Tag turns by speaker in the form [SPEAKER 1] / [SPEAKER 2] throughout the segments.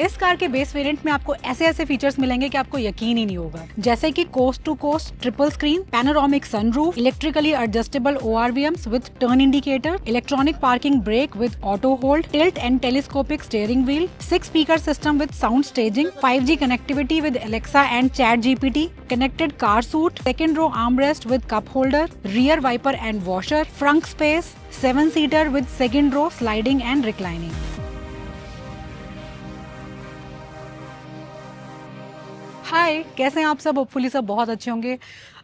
[SPEAKER 1] इस कार के base variant में आपको ऐसे ऐसे फीचर्स मिलेंगे कि आपको यकीन ही नहीं होगा, जैसे कि coast to coast triple screen, panoramic sunroof, electrically adjustable ORVMs with turn indicator, electronic parking brake with auto hold, tilt and telescopic steering wheel, 6 speaker system with sound staging, 5G connectivity with Alexa and ChatGPT, connected car suit, second row armrest with cup holder, rear wiper and washer, front space, 7 seater with second row sliding and reclining. Hi, कैसे हैं आप सब? Hopefully सब बहुत अच्छे होंगे।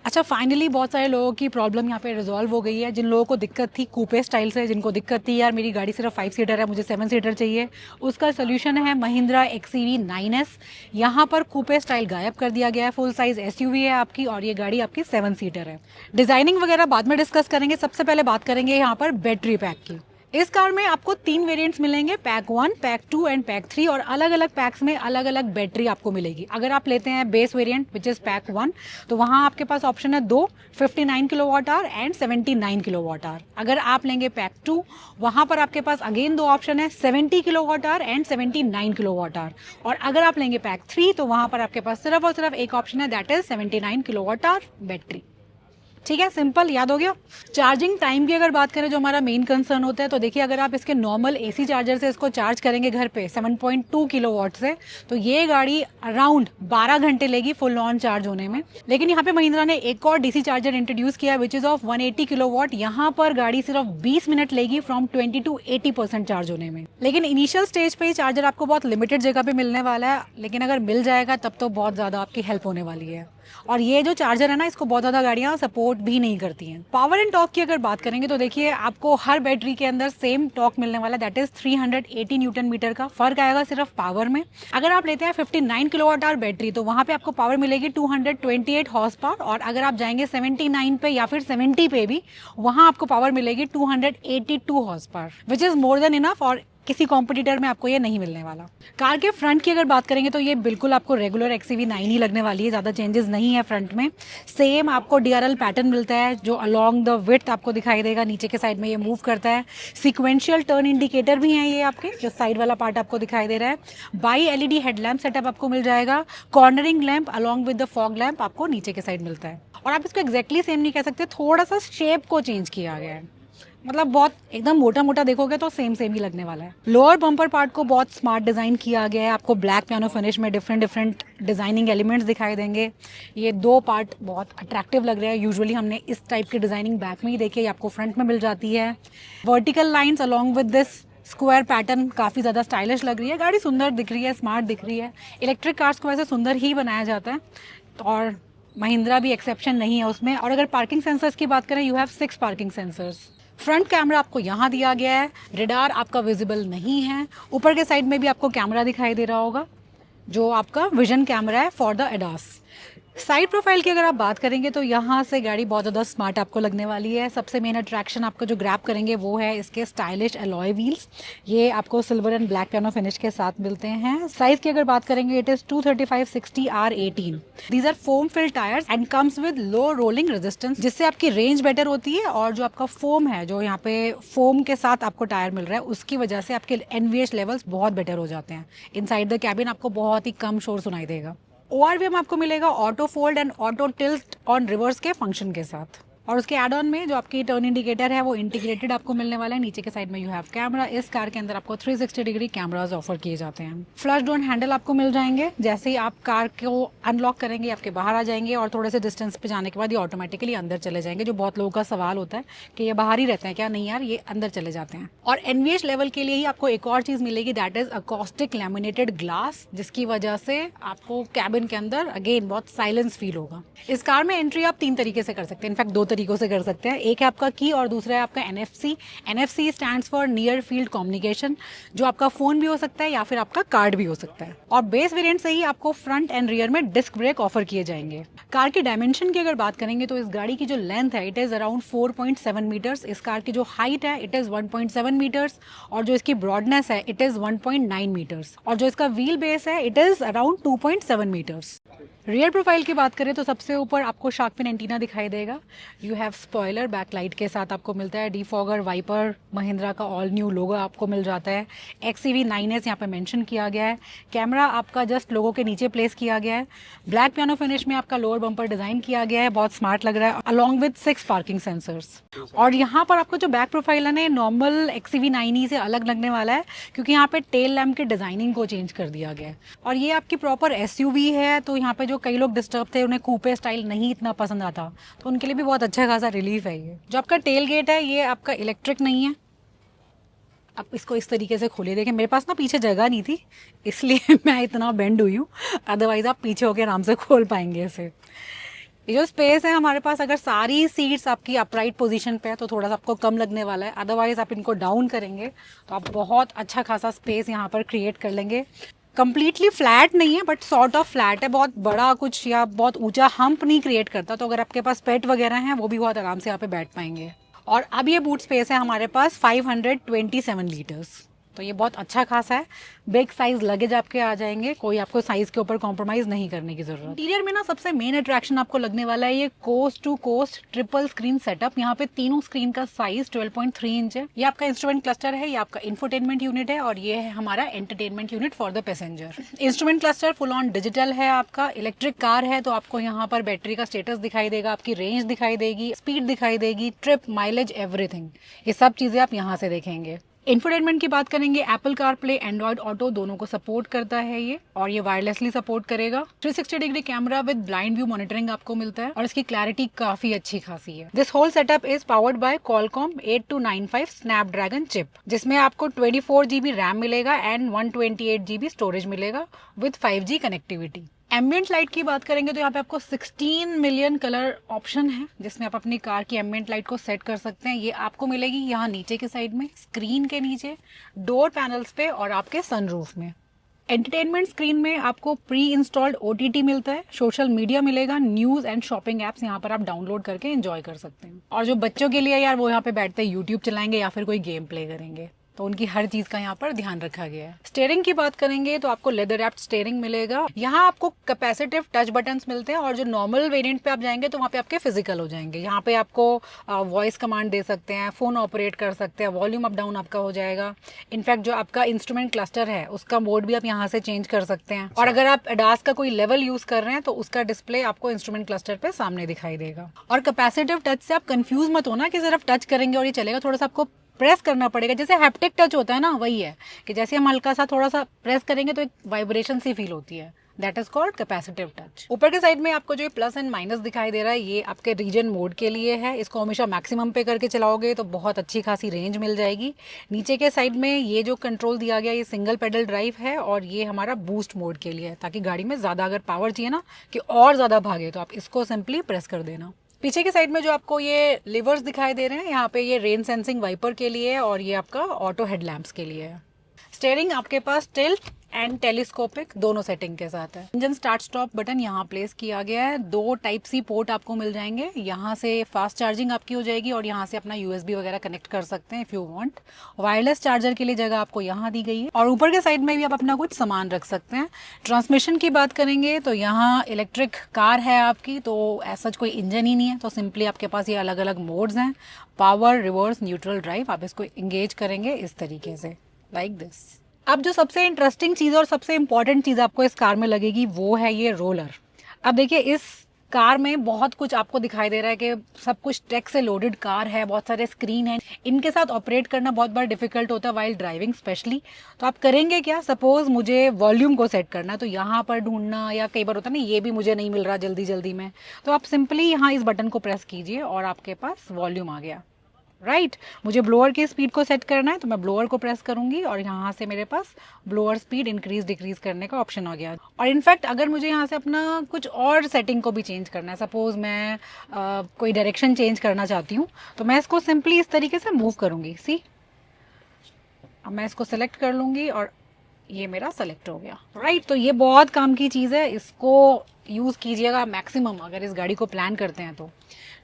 [SPEAKER 1] अच्छा, finally बहुत सारे लोगों की प्रॉब्लम यहाँ पे रिजॉल्व हो गई है। जिन लोगों को दिक्कत थी कूपे स्टाइल से, जिनको दिक्कत थी यार मेरी गाड़ी सिर्फ 5 सीटर है, मुझे 7 सीटर चाहिए, उसका सोल्यूशन है महिंद्रा XEV 9S। यहाँ पर कूपे स्टाइल गायब कर दिया गया है, फुल साइज SUV है आपकी और ये गाड़ी आपकी 7 सीटर है। डिजाइनिंग वगैरह बाद में डिस्कस करेंगे, सबसे पहले बात करेंगे यहाँ पर बैटरी पैक की। इस कार में आपको 3 वेरिएंट्स मिलेंगे, पैक 1, पैक 2 एंड पैक 3, और अलग अलग पैक्स में अलग अलग बैटरी आपको मिलेगी। अगर आप लेते हैं base variant which is pack 1, तो वहां आपके पास ऑप्शन है 2 59 kilowatt hour and 79 kilowatt hour. अगर आप लेंगे पैक 2, वहां पर आपके पास अगेन 2 ऑप्शन है, 70 kilowatt hour and 79 kilowatt hour. और अगर आप लेंगे पैक 3, तो वहां पर आपके पास सिर्फ और सिर्फ एक ऑप्शन है, that is 79 kilowatt hour battery. ठीक है, सिंपल, याद हो गया। चार्जिंग टाइम की अगर बात करें, जो हमारा मेन कंसर्न होता है, तो देखिए अगर आप इसके नॉर्मल AC चार्जर से इसको चार्ज करेंगे घर पे 7.2 किलोवाट से, तो ये गाड़ी अराउंड 12 घंटे लेगी फुल ऑन चार्ज होने में। लेकिन यहाँ पे महिंद्रा ने एक और DC चार्जर इंट्रोड्यूस किया विच इज ऑफ 180 किलोवाट। यहाँ पर गाड़ी सिर्फ 20 मिनट लेगी फ्रॉम 20 to 80% चार्ज होने में। लेकिन इनिशियल स्टेज पे ही चार्जर आपको बहुत लिमिटेड जगह पे मिलने वाला है, लेकिन अगर मिल जाएगा तब तो बहुत ज्यादा आपकी हेल्प होने वाली है। और ये जो चार्जर है ना, इसको बहुत ज़्यादा गाड़ियाँ सपोर्ट भी नहीं करती हैं। पावर एंड टॉर्क की अगर बात करेंगे, तो देखिए आपको हर बैटरी के अंदर सेम टॉर्क मिलने वाला है, दैट इज 380 न्यूटन मीटर का फर्क आएगा सिर्फ पावर में। अगर आप लेते हैं 59 किलोवाट आवर बैटरी, तो वहाँ पे आपको पावर मिलेगी 228 हॉर्स पावर, और अगर आप जाएंगे 79 पे या फिर 70 पे भी, वहाँ आपको पावर मिलेगी 282 horse power, which is more than enough, और किसी कॉम्पिटिटर में आपको ये नहीं मिलने वाला। कार के फ्रंट की अगर बात करेंगे, तो ये बिल्कुल आपको रेगुलर XEV 9 ही लगने वाली है, ज़्यादा चेंजेस नहीं है फ्रंट में। सेम आपको DRL पैटर्न मिलता है, जो अलोंग द विड्थ आपको दिखाई देगा, नीचे के साइड में ये मूव करता है। सिक्वेंशियल टर्न इंडिकेटर भी हैं ये आपके, जो साइड वाला पार्ट आपको दिखाई दे रहा है। बाई LED हेडलैम्प सेटअप आपको मिल जाएगा। Cornering lamp along with the fog lamp आपको नीचे के साइड मिलता है। और आप इसको एक्जैक्टली सेम नहीं कह सकते, थोड़ा सा शेप को चेंज किया गया है, मतलब बहुत एकदम मोटा मोटा देखोगे तो सेम सेम ही लगने वाला है। लोअर बम्पर पार्ट को बहुत स्मार्ट डिजाइन किया गया है, आपको ब्लैक पियानो फिनिश में डिफरेंट डिजाइनिंग एलिमेंट्स दिखाई देंगे। ये 2 पार्ट बहुत अट्रैक्टिव लग रहे हैं, यूजुअली हमने इस टाइप की डिजाइनिंग बैक में ही देखी है, आपको फ्रंट में मिल जाती है। Vertical lines along with this square pattern काफ़ी ज़्यादा स्टाइलिश लग रही है, गाड़ी सुंदर दिख रही है, स्मार्ट दिख रही है। इलेक्ट्रिक कार्स को वैसे सुंदर ही बनाया जाता है, और महिंद्रा भी एक्सेप्शन नहीं है उसमें। और अगर पार्किंग सेंसर्स की बात करें, you have 6 parking sensors. Front camera आपको यहाँ दिया गया है, रेडार आपका विजिबल नहीं है। ऊपर के साइड में भी आपको कैमरा दिखाई दे रहा होगा, जो आपका विजन कैमरा है for the ADAS। Side profile की अगर आप बात करेंगे, तो यहाँ से गाड़ी बहुत ज़्यादा स्मार्ट आपको लगने वाली है। सबसे मेन अट्रैक्शन आपको जो ग्रैब करेंगे वो है इसके स्टाइलिश अलॉय व्हील्स। ये आपको silver and black piano finish के साथ मिलते हैं। साइज की अगर बात करेंगे, it is 235/60 R18। These are foam fill tyres and comes with low rolling resistance, जिससे आपकी रेंज बेटर होती है। और जो आपका फोम है, जो यहाँ पे फोम के साथ आपको टायर मिल रहा है, उसकी वजह से आपके NVH लेवल्स बहुत बेटर हो जाते हैं। इनसाइड द कैबिन आपको बहुत ही कम शोर सुनाई देगा। ORVM आपको मिलेगा auto fold and auto tilt on reverse के फंक्शन के साथ। और उसके एड ऑन में जो आपकी टर्न इंडिकेटर है वो इंटीग्रेटेड आपको मिलने वाला है। नीचे के साइड में यू हैव कैमरा। इस कार के अंदर आपको 360 डिग्री कैमराज ऑफर किए जाते हैं। फ्लश डोर हैंडल आपको मिल जाएंगे, जैसे ही आप कार को अनलॉक करेंगे आपके बाहर आ जाएंगे, और थोड़े से डिस्टेंस पे जाने के बाद ये ऑटोमेटिकली अंदर चले जाएंगे। जो बहुत लोगों का सवाल होता है कि ये बाहर ही रहते हैं क्या, नहीं यार, ये अंदर चले जाते हैं। और NVH लेवल के लिए ही आपको एक और चीज मिलेगी, that is acoustic laminated glass, जिसकी वजह से आपको कैबिन के अंदर अगेन बहुत साइलेंस फील होगा। इस कार में एंट्री आप 3 तरीके से कर सकते हैं, इनफैक्ट 2 तरीकों से कर सकते हैं। एक है आपका की और दूसरा है आपका NFC। NFC stands for near field communication, जो आपका फोन भी हो सकता है या फिर आपका कार्ड भी हो सकता है। और बेस वेरिएंट से ही आपको फ्रंट एंड रियर में डिस्क ब्रेक ऑफर किए जाएंगे। कार की डायमेंशन की अगर बात करेंगे, तो इस गाड़ी की जो लेंथ है, इट इज अराउंड 4.7 मीटर्स। इस कार की जो हाइट है, इट इज 1.7 मीटर्स, और जो इसकी ब्रॉडनेस है, इट इज 1.9 मीटर्स, और जो इसका व्हील बेस है, it is around 2.7 metres. Rear profile की बात करें, तो सबसे ऊपर आपको शार्क फिन एंटीना दिखाई देगा, यू हैव स्पॉइलर बैकलाइट के साथ आपको मिलता है, डिफॉगर, वाइपर, महिंद्रा का ऑल न्यू लोगो आपको मिल जाता है, XEV9S यहाँ पे मेंशन किया गया है, कैमरा आपका जस्ट लोगो के नीचे प्लेस किया गया है, ब्लैक पियानो फिनिश में आपका लोअर बम्पर डिजाइन किया गया है, बहुत स्मार्ट लग रहा है, अलॉन्ग विद 6 पार्किंग सेंसर्स। और यहाँ पर आपको जो बैक प्रोफाइल है ना, नॉर्मल XEV9E से अलग लगने वाला है क्योंकि यहाँ पे टेल लैम्प के डिजाइनिंग को चेंज कर दिया गया है। और ये आपकी प्रॉपर SUV है, तो यहाँ पे जो कई लोग डिस्टर्ब थे, उन्हें कूपे स्टाइल नहीं इतना पसंद आता, तो उनके लिए भी बहुत अच्छा खासा रिलीफ है। ये जो आपका टेल गेट है ये आपका इलेक्ट्रिक नहीं है। आप इसको इस तरीके से खोलिए, देखें मेरे पास ना पीछे जगह नहीं थी इसलिए मैं इतना बेंड हुई हूँ, अदरवाइज आप पीछे होकर आराम से खोल पाएंगे इसे। ये जो स्पेस है हमारे पास, अगर सारी सीट्स आपकी अपराइट पोजीशन पे है तो थोड़ा सा आपको कम लगने वाला है, अदरवाइज आप इनको डाउन करेंगे तो आप बहुत अच्छा खासा स्पेस यहाँ पर क्रिएट कर लेंगे। कंप्लीटली फ्लैट नहीं है बट सॉर्ट ऑफ फ्लैट है, बहुत बड़ा कुछ या बहुत ऊंचा हम्प नहीं क्रिएट करता, तो अगर आपके पास पेट वगैरह हैं वो भी बहुत आराम से यहाँ पे बैठ पाएंगे। और अब ये बूट स्पेस है हमारे पास 527 लीटर्स, तो ये बहुत अच्छा खासा है। बिग साइज लगेज आपके आ जाएंगे, कोई आपको साइज के ऊपर कॉम्प्रोमाइज नहीं करने की जरूरत। इंटीरियर में ना सबसे मेन अट्रैक्शन आपको लगने वाला है ये coast to coast triple screen setup. यहाँ पे तीनों स्क्रीन का साइज 12.3 इंच है। ये आपका इंस्ट्रूमेंट क्लस्टर है, ये आपका इंफोटेनमेंट यूनिट है और ये है हमारा entertainment unit for the passenger. Instrument cluster full on digital है आपका। इलेक्ट्रिक कार है तो आपको यहाँ पर बैटरी का स्टेटस दिखाई देगा, आपकी रेंज दिखाई देगी, स्पीड दिखाई देगी, ट्रिप, माइलेज, एवरीथिंग, ये सब चीजें आप यहाँ से देखेंगे। इंफोटेनमेंट की बात करेंगे, एप्पल कारप्ले, एंड्रॉइड ऑटो दोनों को सपोर्ट करता है ये, और ये वायरलेसली सपोर्ट करेगा। 360 degree camera with blind view monitoring आपको मिलता है और इसकी क्लैरिटी काफी अच्छी खासी है। This whole setup is powered by Qualcomm 8295 Snapdragon chip, जिसमें आपको 24 GB रैम मिलेगा एंड 128 GB स्टोरेज मिलेगा with 5G connectivity. Ambient light की बात करेंगे तो यहाँ पे आपको 16 मिलियन कलर ऑप्शन है, जिसमें आप अपनी कार की एम्बियंट लाइट को सेट कर सकते हैं। ये आपको मिलेगी यहाँ नीचे के साइड में, स्क्रीन के नीचे, डोर पैनल्स पे और आपके सनरूफ में। एंटरटेनमेंट स्क्रीन में आपको प्री इंस्टॉल्ड OTT मिलता है, सोशल मीडिया मिलेगा, न्यूज एंड शॉपिंग एप्स यहाँ पर आप डाउनलोड करके एंजॉय कर सकते हैं। और जो बच्चों के लिए यार, वो यहाँ पे बैठते यूट्यूब चलाएंगे या फिर कोई गेम प्ले करेंगे, तो उनकी हर चीज का यहाँ पर ध्यान रखा गया है। स्टीयरिंग की बात करेंगे तो आपको लेदर रैप्ड स्टीयरिंग मिलेगा। यहाँ आपको कैपेसिटिव टच बटन्स मिलते हैं और जो नॉर्मल वेरिएंट पे आप जाएंगे तो वहाँ पे आपके फिजिकल हो जाएंगे। यहाँ पे आपको वॉइस कमांड दे सकते हैं, फोन ऑपरेट कर सकते हैं, वॉल्यूम अप डाउन आपका हो जाएगा। इनफैक्ट जो आपका इंस्ट्रूमेंट क्लस्टर है उसका मोड भी आप यहाँ से चेंज कर सकते हैं। और अगर आप एडास का कोई लेवल यूज कर रहे हैं तो उसका डिस्प्ले आपको इंस्ट्रूमेंट क्लस्टर पे सामने दिखाई देगा। और कैपेसिटिव टच से आप कंफ्यूज मत होना कि सिर्फ टच करेंगे और ये चलेगा, थोड़ा सा आपको प्रेस करना पड़ेगा। जैसे हैप्टिक टच होता है ना, वही है कि जैसे हम हल्का सा थोड़ा सा प्रेस करेंगे तो एक वाइब्रेशन सी फील होती है, that is called capacitive touch. ऊपर के साइड में आपको जो प्लस एंड माइनस दिखाई दे रहा है, ये आपके रीजन मोड के लिए है। इसको हमेशा मैक्सिमम पे करके चलाओगे तो बहुत अच्छी खासी रेंज मिल जाएगी। नीचे के साइड में ये जो कंट्रोल दिया गया, ये सिंगल पेडल ड्राइव है और ये हमारा बूस्ट मोड के लिए है, ताकि गाड़ी में ज्यादा अगर पावर चाहिए ना कि और ज्यादा भागे तो आप इसको सिंपली प्रेस कर देना। पीछे की साइड में जो आपको ये लिवर्स दिखाई दे रहे हैं, यहाँ पे ये रेन सेंसिंग वाइपर के लिए है और ये आपका ऑटो हेडलैम्प्स के लिए है। स्टीयरिंग आपके पास टिल्ट एंड टेलीस्कोपिक दोनों सेटिंग के साथ है। इंजन स्टार्ट स्टॉप बटन यहाँ प्लेस किया गया है। 2 टाइप सी पोर्ट आपको मिल जाएंगे, यहाँ से फास्ट चार्जिंग आपकी हो जाएगी और यहाँ से अपना USB वगैरह कनेक्ट कर सकते हैं if you want. Wireless charger के लिए जगह आपको यहाँ दी गई है और ऊपर के साइड में भी आप अपना कुछ सामान रख सकते हैं। ट्रांसमिशन की बात करेंगे तो यहाँ इलेक्ट्रिक कार है आपकी, तो ऐसा कोई इंजन ही नहीं है, तो सिंपली आपके पास ये अलग अलग मोड्स हैं, पावर, रिवर्स, न्यूट्रल, ड्राइव। आप इसको इंगेज करेंगे इस तरीके से, लाइक दिस। अब जो सबसे इंटरेस्टिंग चीज़ और सबसे इंपॉर्टेंट चीज़ आपको इस कार में लगेगी वो है ये रोलर। अब देखिए, इस कार में बहुत कुछ आपको दिखाई दे रहा है कि सब कुछ टेक से लोडेड कार है, बहुत सारे स्क्रीन हैं, इनके साथ ऑपरेट करना बहुत बार डिफिकल्ट होता है वाइल ड्राइविंग स्पेशली। तो आप करेंगे क्या, सपोज मुझे वॉल्यूम को सेट करना है तो यहाँ पर ढूंढना, या कई बार होता है ना ये भी मुझे नहीं मिल रहा जल्दी जल्दी में, तो आप सिंपली यहाँ इस बटन को प्रेस कीजिए और आपके पास वॉल्यूम आ गया। राइट, मुझे ब्लोअर की स्पीड को सेट करना है तो मैं ब्लोअर को प्रेस करूंगी और यहाँ से मेरे पास ब्लोअर स्पीड इंक्रीज डिक्रीज करने का ऑप्शन आ गया। और इनफैक्ट अगर मुझे यहाँ से अपना कुछ और सेटिंग को भी चेंज करना है, सपोज मैं कोई डायरेक्शन चेंज करना चाहती हूँ, तो मैं इसको सिंपली इस तरीके से मूव करूंगी। सी, अब मैं इसको सेलेक्ट कर लूंगी और ये मेरा सेलेक्ट हो गया। राइट, तो ये बहुत काम की चीज़ है, इसको यूज़ कीजिएगा मैक्सिमम अगर इस गाड़ी को प्लान करते हैं तो।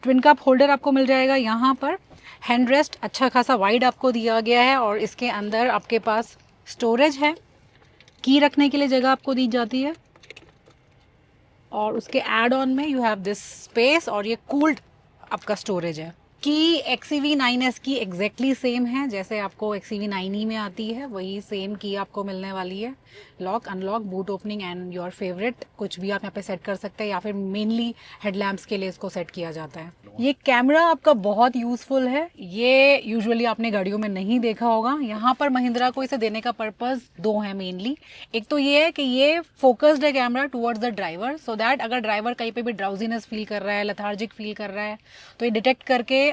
[SPEAKER 1] ट्विन कप होल्डर आपको मिल जाएगा यहाँ पर। हैंड रेस्ट अच्छा खासा वाइड आपको दिया गया है और इसके अंदर आपके पास स्टोरेज है, की रखने के लिए जगह आपको दी जाती है और उसके एड ऑन में यू हैव दिस स्पेस और ये कूल्ड आपका स्टोरेज है। की XEV9S की एग्जैक्टली सेम है जैसे आपको XEV9E में आती है, वही सेम की आपको मिलने वाली है। Lock, unlock, boot opening and your favourite कुछ भी आप यहाँ पे सेट कर सकते हैं, या फिर मेनली हेडलैम्प्स के लिए इसको सेट किया जाता है। ये कैमरा आपका बहुत यूजफुल है, ये यूजुअली आपने गाड़ियों में नहीं देखा होगा। यहाँ पर महिंद्रा को इसे देने का पर्पज दो है मेनली। एक तो ये है कि ये फोकस्ड है camera towards the driver, so that अगर ड्राइवर कहीं पे भी ड्राउजीनेस फील कर रहा है, लेथार्जिक फील कर रहा है, तो ये डिटेक्ट करके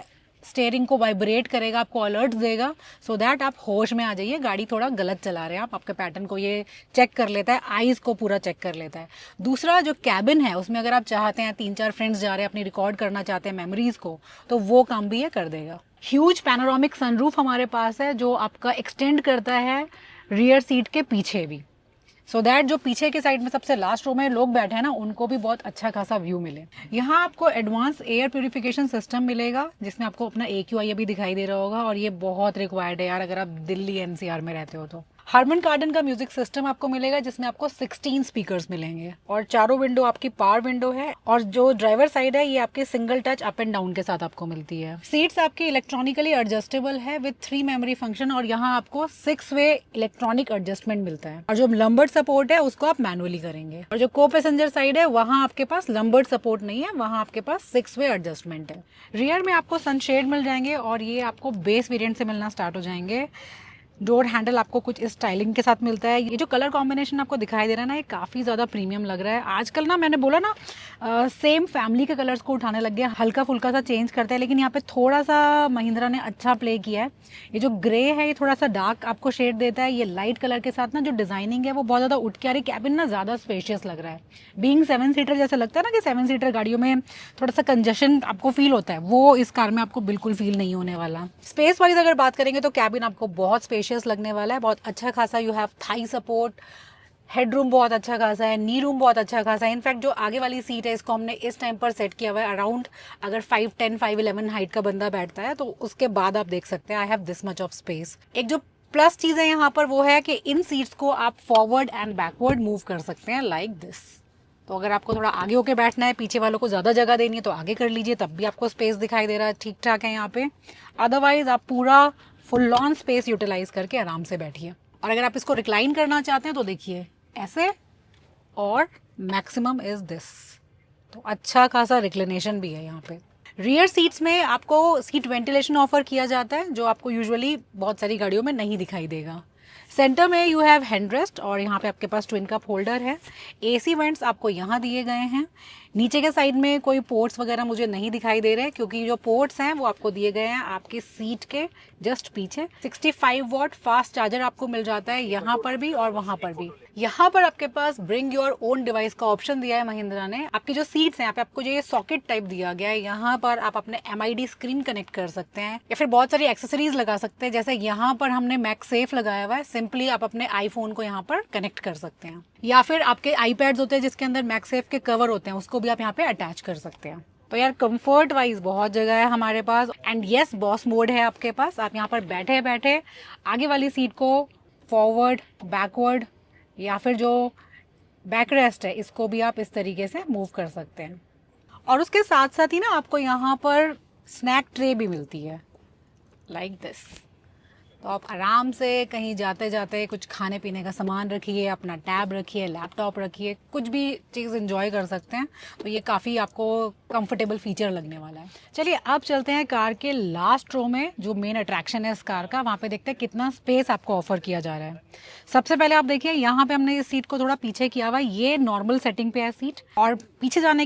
[SPEAKER 1] स्टेयरिंग को वाइब्रेट करेगा, आपको अलर्ट देगा, सो दैट आप होश में आ जाइए, गाड़ी थोड़ा गलत चला रहे हैं आप। आपके पैटर्न को ये चेक कर लेता है, आईज को पूरा चेक कर लेता है। दूसरा जो कैबिन है उसमें अगर आप चाहते हैं 3-4 फ्रेंड्स जा रहे हैं, अपनी रिकॉर्ड करना चाहते हैं मेमोरीज को, तो वो काम भी ये कर देगा। ह्यूज पैनोरामिक सनरूफ हमारे पास है जो आपका एक्सटेंड करता है रियर सीट के पीछे भी, सो दैट जो पीछे के साइड में सबसे लास्ट रो में लोग बैठे हैं ना, उनको भी बहुत अच्छा खासा व्यू मिले। यहाँ आपको एडवांस एयर प्यूरिफिकेशन सिस्टम मिलेगा जिसमें आपको अपना AQI भी दिखाई दे रहा होगा, और ये बहुत रिक्वायर्ड है यार अगर आप दिल्ली NCR में रहते हो तो। हार्मन कार्डन का म्यूजिक सिस्टम आपको मिलेगा जिसमें आपको 16 स्पीकर्स मिलेंगे, और चारों विंडो आपकी पावर विंडो है, और जो ड्राइवर साइड है ये आपके single touch up and down के साथ आपको मिलती है। सीट्स आपकी इलेक्ट्रॉनिकली एडजस्टेबल है विद 3 मेमोरी फंक्शन, और यहाँ आपको 6 वे इलेक्ट्रॉनिक एडजस्टमेंट मिलता है, और जो लंबर्ड सपोर्ट है उसको आप मैनुअली करेंगे। और जो को पैसेंजर साइड है वहाँ आपके पास लंबर्ड सपोर्ट नहीं है, वहाँ आपके पास 6 वे एडजस्टमेंट है। रियर में आपको सनशेड मिल जाएंगे, और ये आपको बेस वेरिएंट से मिलना स्टार्ट हो जाएंगे। डोर हैंडल आपको कुछ इस स्टाइलिंग के साथ मिलता है। ये जो कलर कॉम्बिनेशन आपको दिखाई दे रहा है ना, ये काफ़ी ज़्यादा प्रीमियम लग रहा है। आजकल ना मैंने बोला ना सेम फैमिली के कलर्स को उठाने लग गया, हल्का फुल्का सा चेंज करते हैं, लेकिन यहाँ पे थोड़ा सा महिंद्रा ने अच्छा प्ले किया है। ये जो ग्रे है ये थोड़ा सा डार्क आपको शेड देता है, ये लाइट कलर के साथ ना जो डिजाइनिंग है वो बहुत ज़्यादा उठ के आ रही। कैबिन ना ज़्यादा स्पेशियस लग रहा है, बीइंग 7 सीटर जैसा लगता है ना कि 7 सीटर गाड़ियों में थोड़ा सा कंजेशन आपको फील होता है, वो इस कार में आपको बिल्कुल फील नहीं होने वाला। स्पेस वाइज अगर बात करेंगे तो कैबिन आपको बहुत स्पेशियस लगने वाला है, बहुत अच्छा खासा। You have Thai support, headroom बहुत अच्छा खासा है, नी रूम बहुत अच्छा खासा है। इनफैक्ट जो आगे वाली सीट है इसको हमने इस टाइम पर सेट किया हुआ है अराउंड, अगर 5'10", 5'11" हाइट का बंदा बैठता है तो उसके बाद आप देख सकते हैं I have this much of space. एक जो प्लस चीज़ है यहाँ पर वो है कि इन सीट्स को आप फॉरवर्ड एंड बैकवर्ड मूव कर सकते हैं लाइक दिस। तो अगर आपको थोड़ा आगे होके बैठना है, पीछे वालों को ज़्यादा जगह देनी है तो आगे कर लीजिए, तब भी आपको स्पेस दिखाई दे रहा है, ठीक ठाक है यहाँ पे। अदरवाइज आप पूरा फुल ऑन स्पेस यूटिलाइज करके आराम से बैठिए। और अगर आप इसको रिक्लाइन करना चाहते हैं तो देखिए ऐसे, और मैक्सिमम इज दिस, तो अच्छा खासा रिक्लिनेशन भी है यहाँ पे। रियर सीट्स में आपको सीट वेंटिलेशन ऑफर किया जाता है जो आपको यूजुअली बहुत सारी गाड़ियों में नहीं दिखाई देगा। सेंटर में यू हैव हैंडरेस्ट, और यहाँ पे आपके पास ट्विन कप होल्डर है। AC वेंट्स आपको यहाँ दिए गए हैं। नीचे के साइड में कोई पोर्ट्स वगैरह मुझे नहीं दिखाई दे रहे, क्योंकि जो पोर्ट्स हैं वो आपको दिए गए हैं आपकी सीट के जस्ट पीछे। 65 वॉट फास्ट चार्जर आपको मिल जाता है यहाँ पर भी और वहाँ पर भी। यहाँ पर आपके पास ब्रिंग योर ओन डिवाइस का ऑप्शन दिया है महिंद्रा ने। आपकी जो सीट्स हैं यहाँ पे आपको जो ये सॉकेट टाइप दिया गया है, यहाँ पर आप अपने MID स्क्रीन कनेक्ट कर सकते हैं, या फिर बहुत सारी एक्सेसरीज लगा सकते हैं। जैसे यहाँ पर हमने मैगसेफ लगाया हुआ है, सिंपली आप अपने आईफोन को यहाँ पर कनेक्ट कर सकते हैं, या फिर आपके आईपैड्स होते हैं जिसके अंदर मैगसेफ के कवर होते हैं, उसको भी आप यहाँ पे अटैच कर सकते हैं। तो यार कंफर्ट वाइज बहुत जगह है हमारे पास। एंड यस, बॉस मोड है आपके पास। आप यहाँ पर बैठे बैठे आगे वाली सीट को फॉरवर्ड, बैकवर्ड, या फिर जो बैक रेस्ट है इसको भी आप इस तरीके से मूव कर सकते हैं। और उसके साथ साथ ही ना आपको यहाँ पर स्नैक ट्रे भी मिलती है लाइक दिस। तो आप आराम से कहीं जाते जाते कुछ खाने पीने का सामान रखिए, अपना टैब रखिए, लैपटॉप रखिए, कुछ भी चीज़ एंजॉय कर सकते हैं। तो ये काफ़ी आपको कंफर्टेबल फीचर लगने वाला है। चलिए अब चलते हैं कार के लास्ट रो में, जो मेन अट्रैक्शन है इस कार का। वहाँ पे देखते हैं कितना स्पेस आपको ऑफर किया जा रहा है। सबसे पहले आप देखिए यहाँ पे हमने इस सीट को थोड़ा पीछे किया हुआ है, ये नॉर्मल सेटिंग पे है सीट। और पीछे जाने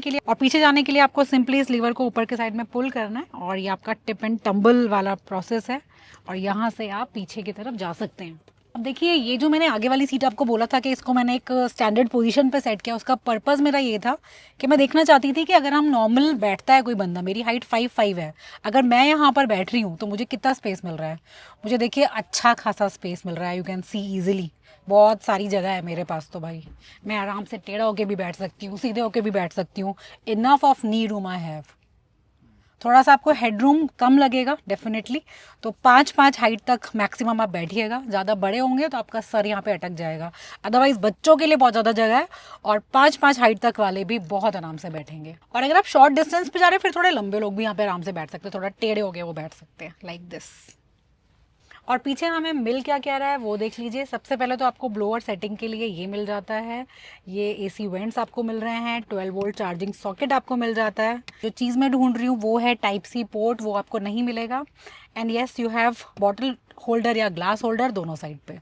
[SPEAKER 1] के लिए आपको सिंपली इस लीवर को ऊपर के साइड में पुल करना है, और ये आपका टिप एंड टम्बल वाला प्रोसेस है, और यहाँ से आप पीछे की तरफ जा सकते हैं। अब देखिए ये जो मैंने आगे वाली सीट आपको बोला था कि इसको मैंने एक स्टैंडर्ड पोजीशन पे सेट किया, उसका पर्पस मेरा ये था कि मैं देखना चाहती थी कि अगर हम नॉर्मल बैठता है कोई बंदा, मेरी हाइट 5'5" है, अगर मैं यहाँ पर बैठ रही हूँ तो मुझे कितना स्पेस मिल रहा है। मुझे देखिए अच्छा खासा स्पेस मिल रहा है, यू कैन सी ईजिली, बहुत सारी जगह है मेरे पास। तो भाई मैं आराम से टेढ़ा होके भी बैठ सकती हूँ, सीधे होके भी बैठ सकती हूँ। Enough of knee room I have. थोड़ा सा आपको हेडरूम कम लगेगा डेफिनेटली, तो 5-5 हाइट तक मैक्सिमम आप बैठिएगा। ज़्यादा बड़े होंगे तो आपका सर यहाँ पे अटक जाएगा, अदरवाइज बच्चों के लिए बहुत ज़्यादा जगह है और 5-5 हाइट तक वाले भी बहुत आराम से बैठेंगे। और अगर आप शॉर्ट डिस्टेंस पे जा रहे हैं फिर थोड़े लंबे लोग भी यहाँ पे आराम से बैठ सकते हैं, थोड़ा टेढ़े हो गए वो बैठ सकते हैं लाइक दिस। और पीछे हमें मिल क्या क्या रहा है वो देख लीजिए। सबसे पहले तो आपको ब्लोअर सेटिंग के लिए ये मिल जाता है, ये एसी वेंट्स आपको मिल रहे हैं, 12 वोल्ट चार्जिंग सॉकेट आपको मिल जाता है। जो चीज़ मैं ढूंढ रही हूँ वो है टाइप सी पोर्ट, वो आपको नहीं मिलेगा। And yes you have bottle holder या ग्लास होल्डर दोनों साइड पे,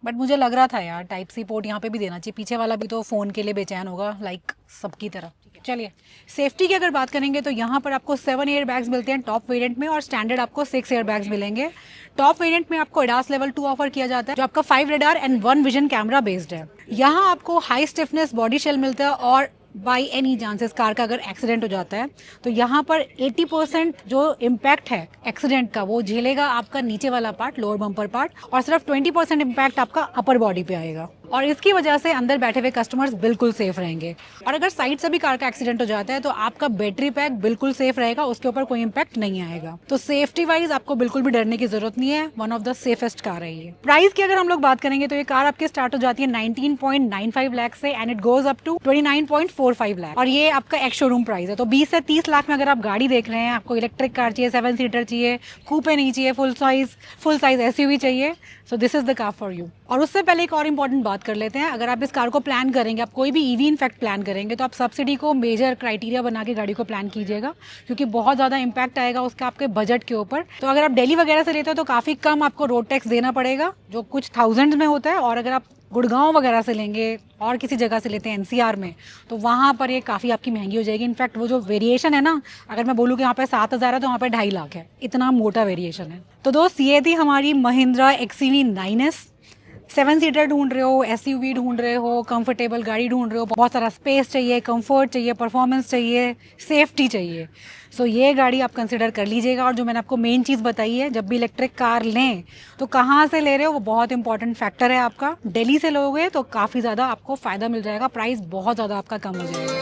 [SPEAKER 1] बट मुझे लग रहा था यार टाइप सी पोर्ट यहाँ पे भी देना चाहिए, पीछे वाला भी तो फ़ोन के लिए बेचैन होगा लाइक सबकी तरह। चलिए सेफ्टी की अगर बात करेंगे तो यहाँ पर आपको 7 एयर बैग्स मिलते हैं टॉप वेरिएंट में, और स्टैंडर्ड आपको 6 एयर बैग्स मिलेंगे। टॉप वेरिएंट में आपको एडास लेवल 2 ऑफर किया जाता है, जो आपका 5 radar and 1 vision camera based है। यहाँ आपको हाई स्टिफनेस बॉडी शेल मिलता है, और बाई एनी चांसेस कार का अगर एक्सीडेंट हो जाता है तो यहाँ पर 80% जो इम्पैक्ट है एक्सीडेंट का वो झेलेगा आपका नीचे वाला पार्ट, लोअर बम्पर पार्ट, और सिर्फ 20% इम्पैक्ट आपका अपर बॉडी पे आएगा। और इसकी वजह से अंदर बैठे हुए कस्टमर्स बिल्कुल सेफ रहेंगे। और अगर साइड से भी कार का एक्सीडेंट हो जाता है तो आपका बैटरी पैक बिल्कुल सेफ रहेगा, उसके ऊपर कोई इम्पैक्ट नहीं आएगा। तो सेफ्टी वाइज आपको बिल्कुल भी डरने की जरूरत नहीं है, one of the safest car है ये। प्राइस की अगर हम लोग बात करेंगे तो ये कार आपकी स्टार्ट हो जाती है 19.95 लाख से, and it goes up to 29.45 lakh, और ये आपका एक्स शोरूम प्राइस है। तो 20 से 30 लाख में अगर आप गाड़ी देख रहे हैं, आपको इलेक्ट्रिक कार चाहिए, 7 सीटर चाहिए, कूपे नहीं चाहिए, फुल साइज एसयूवी चाहिए, so this is the car for you. और उससे पहले एक और इंपॉर्टेंट बात कर लेते हैं, अगर आप इस कार को प्लान करेंगे, आप कोई भी ईवी इनफैक्ट प्लान करेंगे, तो आप सब्सिडी को मेजर क्राइटेरिया बना के गाड़ी को प्लान कीजिएगा, क्योंकि बहुत ज़्यादा इंपैक्ट आएगा उसका आपके बजट के ऊपर। तो अगर आप दिल्ली वगैरह से लेते हो तो काफ़ी कम आपको रोड टैक्स देना पड़ेगा, जो कुछ थाउजेंड्स में होता है, और अगर आप गुड़गांव वगैरह से लेंगे और किसी जगह से लेते हैं एनसीआर में, तो वहाँ पर ये काफ़ी आपकी महंगी हो जाएगी। इनफैक्ट वो जो वेरिएशन है ना, अगर मैं बोलूँ कि यहाँ पे 7,000 है तो वहाँ पे 2.5 लाख है, इतना मोटा वेरिएशन है। तो दोस्त ये थी हमारी महिंद्रा XUV 9S। 7 सीटर ढूंढ रहे हो, एसयूवी ढूंढ रहे हो, कंफर्टेबल गाड़ी ढूंढ रहे हो, बहुत सारा स्पेस चाहिए, कंफर्ट चाहिए, परफॉर्मेंस चाहिए, सेफ्टी चाहिए, सो ये गाड़ी आप कंसिडर कर लीजिएगा। और जो मैंने आपको मेन चीज़ बताई है, जब भी इलेक्ट्रिक कार लें तो कहाँ से ले रहे हो वो बहुत इंपॉर्टेंट फैक्टर है आपका। दिल्ली से लोगे तो काफ़ी ज़्यादा आपको फ़ायदा मिल जाएगा, प्राइस बहुत ज़्यादा आपका कम हो जाएगा।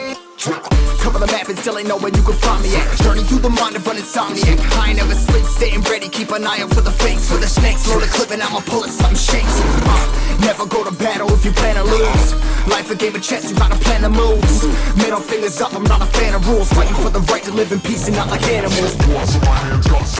[SPEAKER 2] Cover the map and still ain't know where you can find me at. Journey through the mind of an insomniac. I ain't never sleep, staying ready, keep an eye out for the fakes, for the snakes. Load a clip and I'ma pull it, something shakes. Never go to battle if you plan to lose. Life a game of chess, you gotta plan the moves. Middle fingers up, I'm not a fan of rules. Fighting for the right to live in peace and not like animals.